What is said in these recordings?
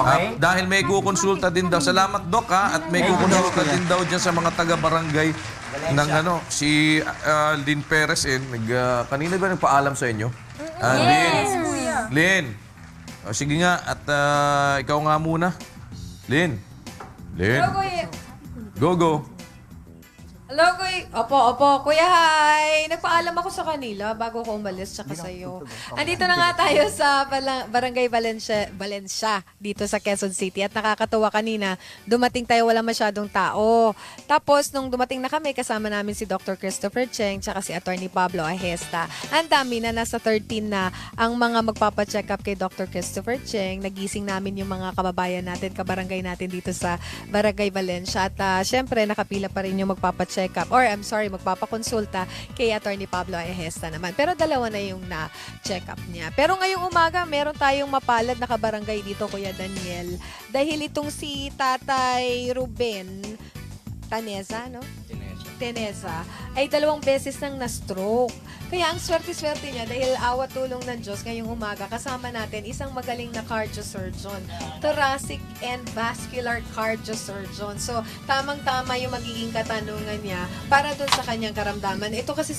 Okay. Dahil may kukonsulta din daw. Salamat, Doc, ha? At may kukonsulta din daw dyan sa mga taga-barangay ng si Lynn Perez. Kanina ba nagpaalam sa inyo? Yes, Lynn. kuya. Lynn. O, sige nga, at ikaw nga muna. Lynn. Lynn. Hello, kuya. Go. Hello, kuya. Opo. Kuya, hi. Nagpaalam ako sa kanila bago ko umalis tsaka sa'yo. Andito na nga tayo sa Barangay Valencia dito sa Quezon City. At nakakatuwa kanina, dumating tayo, wala masyadong tao. Tapos, nung dumating na kami, kasama namin si Dr. Christopher Cheng tsaka si Attorney Pablo Ahesta. Ang dami na, nasa 13 na ang mga magpapacheck up kay Dr. Christopher Cheng. Nagising namin yung mga kababayan natin, kabarangay natin dito sa Barangay Valencia. At syempre, nakapila pa rin yung magpapacheck up magpapakonsulta kay Attorney Pablo Ahesta naman. Pero dalawa na yung na-check up niya. Pero ngayong umaga, meron tayong mapalad na kabarangay dito, Kuya Daniel. Dahil itong si Tatay Ruben Taneza, no? Teneza, ay 2 beses nang na-stroke. Kaya ang swerte-swerte niya dahil awa tulong ng Diyos ngayong umaga, kasama natin isang magaling na cardiosurgeon, thoracic and vascular cardiosurgeon. So, tamang-tama yung magiging katanungan niya para dun sa kanyang karamdaman. Ito kasi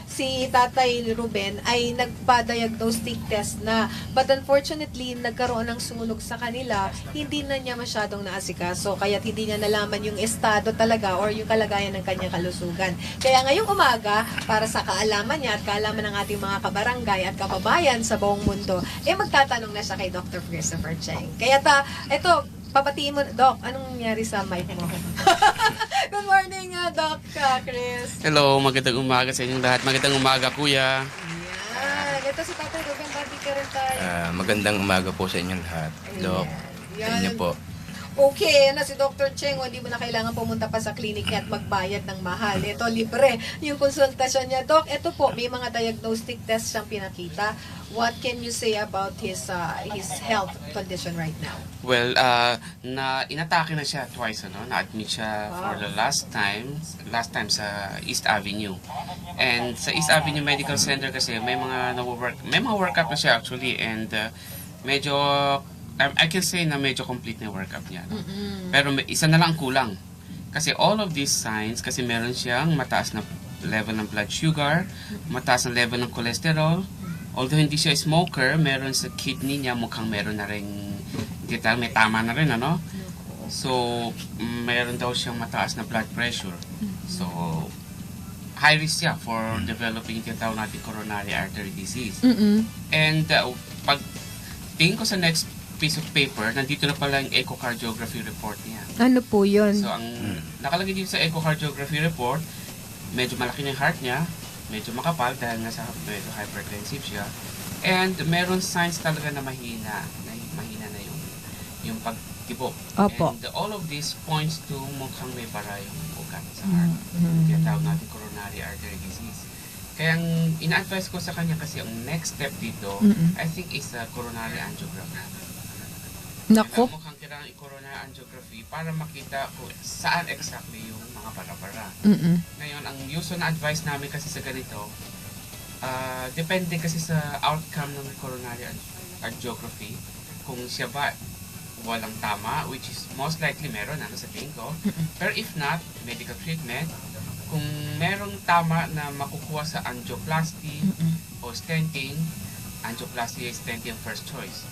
si Tatay Ruben ay nagpa-diagnostic test na, but unfortunately, nagkaroon ng sunog sa kanila, hindi na niya masyadong naasikaso, kaya hindi niya nalaman yung estado talaga or yung kalagayan ng kanyang kalusugan. Kaya ngayong umaga, para sa kaalaman niya at kaalaman ng ating mga kabarangay at kababayan sa buong mundo, magtatanong na siya kay Dr. Christopher Cheng. Kaya ito, papatiin mo, Doc, anong nangyari sa mic mo? Good morning, Doc Chris. Hello, magandang umaga sa inyong lahat. Magandang umaga, Kuya. Yan. Ito si Tatay Ruben, babi ka rin tayo. Magandang umaga po sa inyong lahat. Doc, sa inyo po. Okay, si Dr. Cheng, hindi mo na kailangan pumunta pa sa clinic at magbayad ng mahal. Ito, libre yung konsultasyon niya. Doc, ito po, may mga diagnostic tests siyang pinakita. What can you say about his health condition right now? Well, inatake na siya twice, na-admit siya for the last time sa East Avenue. And sa East Avenue Medical Center kasi may mga workup na siya actually, and medyo I can say na medyo complete na yung workup niya. Pero isa na lang kulang. Kasi all of these signs, kasi meron siyang mataas na level ng blood sugar, mataas na level ng cholesterol. Although hindi siya smoker, meron sa kidney niya, mukhang meron na rin, may tama na rin, ano? So, meron daw siyang mataas na blood pressure. So, high risk siya for developing tinatawag natin coronary artery disease. And pag tingin ko sa next piece of paper, nandito na pala yung echocardiography report niya. Ano po yun? So, ang nakalagay dito sa echocardiography report, medyo malaki na yung heart niya, medyo makapal dahil nasa medyo hypertensive siya, and meron signs talaga na mahina na yung pagtibok. Opo. And all of this points to mukhang may bara yung ugat sa heart. Tinatawag natin coronary artery disease. Kaya ang ina-advise ko sa kanya kasi ang next step dito, I think is coronary angiography. Nako. Mukhang kailangan i-coronary angiography para makita kung saan exactly yung mga bara-bara. Ngayon, ang usual na advice namin kasi sa ganito, depende kasi sa outcome ng coronary angiography, kung siya ba walang tama, which is most likely meron, sa tingin ko. Pero if not, medical treatment. Kung merong tama na makukuha sa angioplasty o stenting, angioplasty o stenting ang first choice.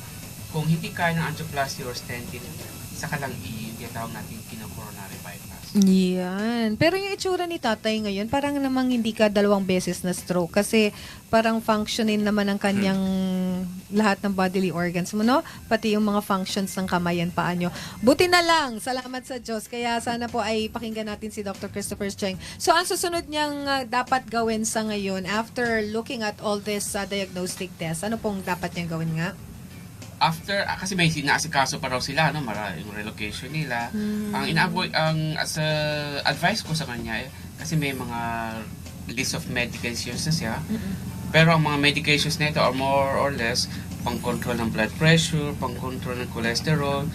Kung hindi kaya ng angioplasty or stenting, saka lang i-tawag natin kino-coronary bypass. Yan. Pero yung itsura ni tatay ngayon, parang namang hindi ka 2 beses na stroke kasi parang functioning naman ang kanyang lahat ng bodily organs mo, no? Pati yung mga functions ng kamay and paa nyo. Buti na lang. Salamat sa Diyos. Kaya sana po ay pakinggan natin si Dr. Christopher Cheng. So, ang susunod niyang dapat gawin sa ngayon, after looking at all this diagnostic test, ano pong dapat niyang gawin nga? After, kasi may sinaasikaso pa raw sila, yung relocation nila. As advice ko sa kanya, kasi may mga list of medications na siya, pero ang mga medications na ito are more or less pang-control ng blood pressure, pang-control ng cholesterol,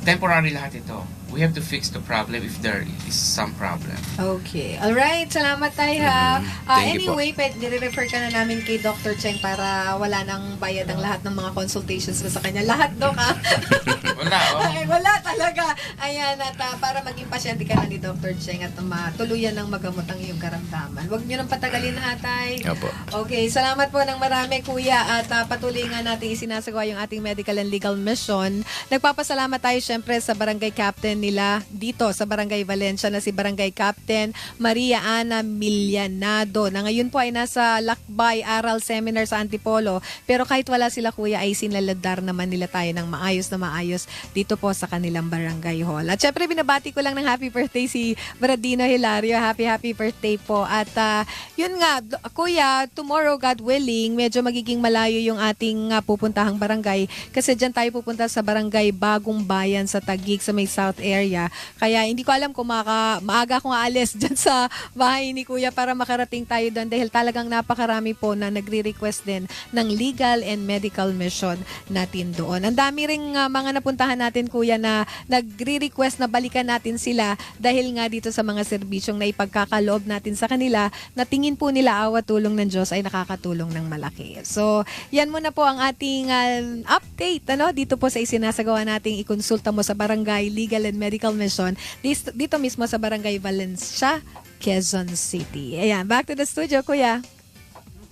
temporary lahat ito. We have to fix the problem if there is some problem. Okay. Alright. Salamat tayo ha. Thank you po. Anyway, nire-refer ka na namin kay Dr. Cheng para wala nang bayad ang lahat ng mga consultations mo sa kanya. Lahat, Doc, ha? Wala, oh. Ay, wala talaga. Ayan, at para maging pasyente ka na ni Dr. Cheng at matuluyan ng magamot ang iyong karamdaman. Huwag niyo nang patagalin, hatay. Opo. Okay, salamat po ng marami, kuya. At patuloy nga natin isinasagawa yung ating medical and legal mission. Nagpapasalamat tayo syempre sa barangay captain nila dito sa Barangay Valencia na si Barangay Captain Maria Ana Millanado na ngayon po ay nasa Lakbay Aral Seminar sa Antipolo. Pero kahit wala sila, kuya, ay sinaladar naman nila tayo ng maayos na maayos dito po sa kanilang barangay hall. At syempre, binabati ko lang ng happy birthday si Bradino Hilario. Happy birthday po. At yun nga, kuya, tomorrow, God willing, medyo magiging malayo yung ating pupuntahang barangay kasi dyan tayo pupunta sa barangay Bagong Bayan sa Taguig sa may south area. Kaya hindi ko alam kung maaga akong aalis dyan sa bahay ni kuya para makarating tayo doon dahil talagang napakarami po na nagre-request din ng legal and medical mission natin doon. Ang dami ring mga napuntahan natin, kuya, na nagre-request na balikan natin sila dahil nga dito sa mga serbisyong na ipagkakaloob natin sa kanila na tingin po nila awa tulong ng Diyos ay nakakatulong ng malaki. So, yan muna po ang ating update dito po sa isinasagawa nating ikonsulta mo sa Barangay Legal and Medical Mission dito mismo sa Barangay Valencia, Quezon City. Ayan, back to the studio, kuya.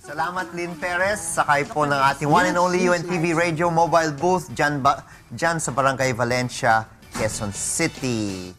Salamat, Lynn Perez. Sakay po ng ating one and only UNTV Radio Mobile Booth dyan sa Barangay Valencia, Quezon City.